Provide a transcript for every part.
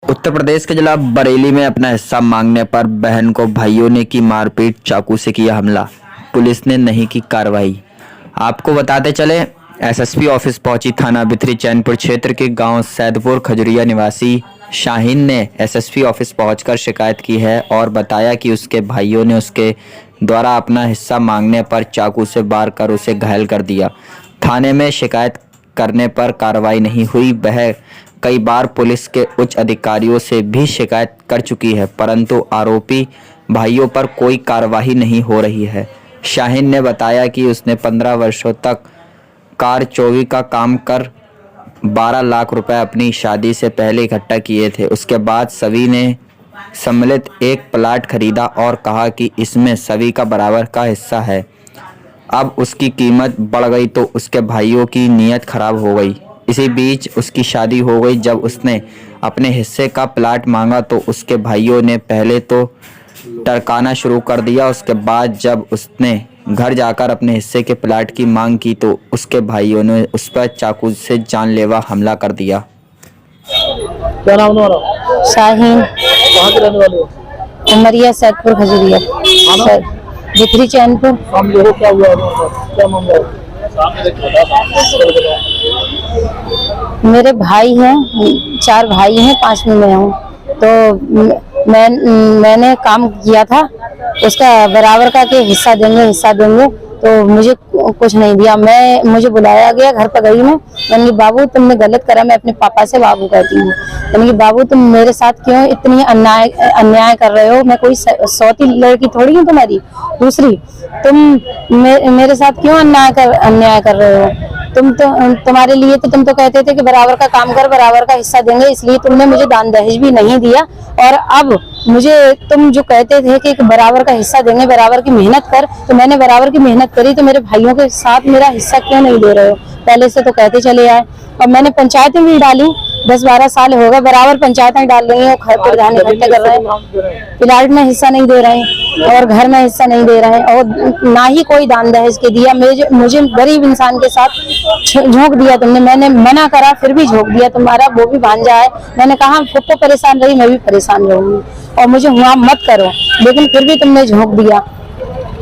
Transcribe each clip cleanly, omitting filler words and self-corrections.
उत्तर प्रदेश के जिला बरेली में अपना हिस्सा मांगने पर बहन को भाइयों ने की मारपीट, चाकू से किया हमला, पुलिस ने नहीं की कार्रवाई। आपको बताते चले, एसएसपी ऑफिस पहुंची थाना बिथरी चैनपुर क्षेत्र के गांव सैदपुर खजुरिया निवासी शाहीन ने एसएसपी ऑफिस पहुंचकर शिकायत की है और बताया कि उसके भाइयों ने उसके द्वारा अपना हिस्सा मांगने पर चाकू से वार कर उसे घायल कर दिया। थाने में शिकायत करने पर कार्रवाई नहीं हुई। वह कई बार पुलिस के उच्च अधिकारियों से भी शिकायत कर चुकी है, परंतु आरोपी भाइयों पर कोई कार्रवाई नहीं हो रही है। शाहीन ने बताया कि उसने 15 वर्षों तक कार चोरी का काम कर 12 लाख रुपए अपनी शादी से पहले इकट्ठा किए थे। उसके बाद सभी ने सम्मिलित एक प्लाट खरीदा और कहा कि इसमें सभी का बराबर का हिस्सा है। अब उसकी कीमत बढ़ गई तो उसके भाइयों की नीयत खराब हो गई। इसी बीच उसकी शादी हो गई। जब उसने अपने हिस्से का प्लाट मांगा तो उसके भाइयों ने पहले तो टरकाना शुरू कर दिया। उसके बाद जब उसने घर जाकर अपने हिस्से के प्लाट की मांग की तो उसके भाइयों ने उस पर चाकू से जानलेवा हमला कर दिया। क्या नाम है तुम्हारा? शाहीन। कहाँ के रहने वाले हो? उमरिया सैदपुर खजुरिया बिथरी चैनपुर। क्या हुआ है? क्या मामला है? मेरे भाई हैं, 4 भाई हैं, 5वीं में हूँ। तो मैंने काम किया था, उसका बराबर का कि हिस्सा देंगे, तो मुझे कुछ नहीं दिया। मुझे बुलाया गया, घर पर गई मैंने बाबू तुमने गलत करा। मैं अपने पापा से बाबू कहती हूँ। मैंने बाबू तुम मेरे साथ क्यों इतनी अन्याय कर रहे हो? मैं कोई सौती लड़की थोड़ी हूँ तुम्हारी। दूसरी, तुम मेरे साथ क्यों अन्याय कर रहे हो? तुम्हारे लिए तो तुम तो कहते थे कि बराबर का काम कर, बराबर का हिस्सा देंगे, इसलिए तुमने मुझे दान दहेज भी नहीं दिया। और अब मुझे तुम जो कहते थे कि बराबर का हिस्सा देंगे, बराबर की मेहनत कर, तो मैंने बराबर की मेहनत करी, तो मेरे भाइयों के साथ मेरा हिस्सा क्यों नहीं दे रहे हो? पहले से तो कहते चले आए। और मैंने पंचायतें भी डाली, 10-12 साल हो गए, बराबर पंचायतें डाल रही हैं, प्रधान इकट्ठे कर रहे हैं, प्लाट में हिस्सा नहीं दे रहे हैं और घर में हिस्सा नहीं दे रहे हैं, और ना ही कोई दान दहेज के दिया। मुझे गरीब इंसान के साथ झोंक दिया तुमने। मैंने मना करा फिर भी झोंक दिया। तुम्हारा वो भी भांजा है, मैंने कहा खुद तो परेशान रही, मैं भी परेशान रहूंगी और मुझे हुआ मत करो, लेकिन फिर भी तुमने झोंक दिया।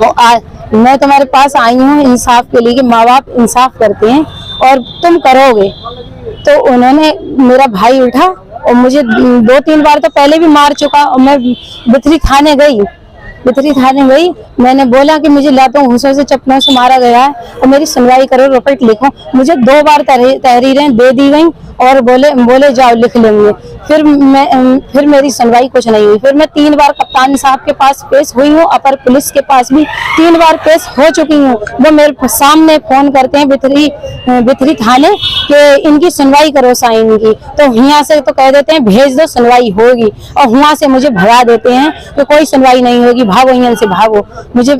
और मैं तुम्हारे पास आई हूँ इंसाफ के लिए कि माँ बाप इंसाफ करते हैं और तुम करोगे। तो उन्होंने, मेरा भाई उठा और मुझे 2-3 बार तो पहले भी मार चुका। और मैं बिथरी थाने गई, मैंने बोला कि मुझे लातों घूंसों से चप्पलों से मारा गया है और मेरी सुनवाई करो, रिपोर्ट लिखो। मुझे 2 बार तहरीरें दे दी गई और बोले जाओ लिख लेंगे। फिर मेरी सुनवाई कुछ नहीं हुई। फिर मैं 3 बार कप्तान साहब के पास पेश हुई हूँ, अपर पुलिस के पास भी 3 बार पेश हो चुकी हूँ। वो मेरे सामने फोन करते हैं बिथरी थाने कि इनकी सुनवाई करो शाहीन की, तो यहाँ से तो कह देते हैं भेज दो सुनवाई होगी, और वहाँ से मुझे भगा देते हैं कि कोई सुनवाई नहीं होगी, भागो यहाँ से भागो।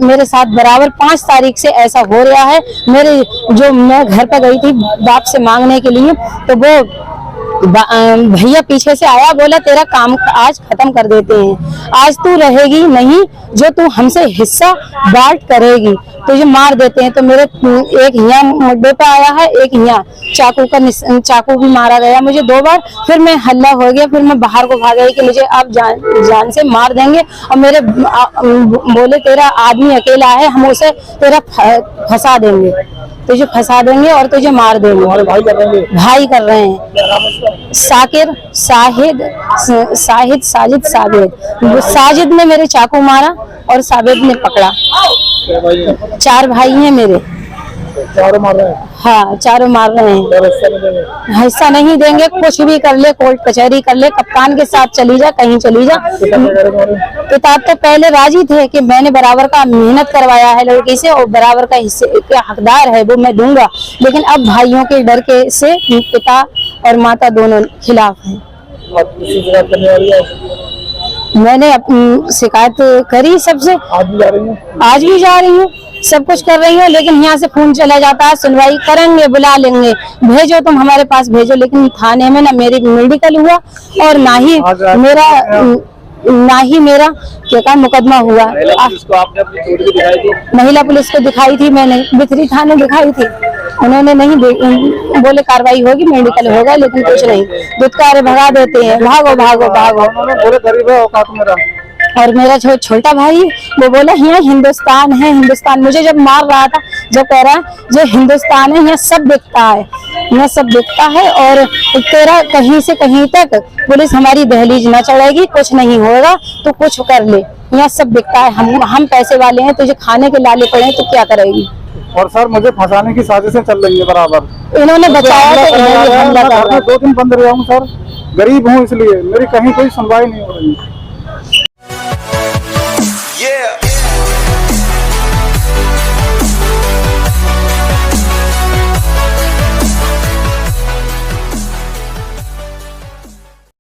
मेरे साथ बराबर 5 तारीख से ऐसा हो रहा है। मैं घर पर गई थी बाप से मांगने के लिए, तो वो भैया पीछे से आया, बोला तेरा काम आज खत्म कर देते हैं, आज तू रहेगी नहीं, जो तू हमसे हिस्सा बांट करेगी, तुझे मार देते हैं। तो मेरे एक यहाँ मुद्दे पे आया है, एक यहाँ चाकू भी मारा गया मुझे 2 बार। फिर मैं हल्ला हो गया, फिर मैं बाहर को भाग गई कि मुझे अब जान से मार देंगे। और मेरे बोले तेरा आदमी अकेला है, हम उसे तेरा फंसा देंगे, तुझे फंसा देंगे और तुझे मार देंगे। भाई कर रहे हैं साकिर, साजिद ने मेरे चाकू मारा और साबित ने पकड़ा। 4 भाई हैं मेरे। चारों मार रहे हैं? हाँ, चारों मार रहे हैं। हिस्सा नहीं देंगे, कुछ भी कर ले, कोर्ट कचहरी कर ले, कप्तान के साथ चली जा, कहीं चली जा। किताब तो पहले राजी थे कि मैंने बराबर का मेहनत करवाया है लड़की से और बराबर का हिस्से के हकदार है वो मैं दूंगा, लेकिन अब भाइयों के डर के से पिता और माता दोनों खिलाफ हैं। मैंने अपनी शिकायत करी सबसे, आज भी जा रही हूँ, सब कुछ कर रही हूँ, लेकिन यहाँ से फोन चला जाता है, सुनवाई करेंगे, बुला लेंगे, भेजो तुम हमारे पास भेजो। लेकिन थाने में ना मेरी मेडिकल हुआ और ना ही मेरा क्या मुकदमा हुआ। आपने अपनी चोरी दिखाई थी? महिला पुलिस को दिखाई थी, मैंने बिथरी थाने दिखाई थी। उन्होंने नहीं बोले कार्रवाई होगी, मेडिकल होगा, लेकिन कुछ नहीं। दुत्कार भगा देते हैं, भागो भागो भागो। उन्होंने बोले गरीब है औकात मेरा। और मेरा जो छोटा भाई वो बोला यहाँ हिंदुस्तान है, हिंदुस्तान। मुझे जब मार रहा था, जब कह रहा है जो हिंदुस्तान है, यहाँ सब बिकता है, यहाँ सब बिकता है, और तेरा कहीं से कहीं तक पुलिस हमारी दहलीज न चढ़ेगी, कुछ नहीं होगा तो कुछ कर ले, यहाँ सब बिकता है। हम पैसे वाले हैं, तुझे खाने के लाले पड़े तो क्या करेगी। और सर मुझे फंसाने की साजिशें चल रही है बराबर। इन्होंने बचाया तो इन्होंने हमला कर रहा है। 2 दिन बंद रहा हूँ सर, गरीब हूँ इसलिए, मेरी कहीं कोई सुनवाई नहीं हो रही।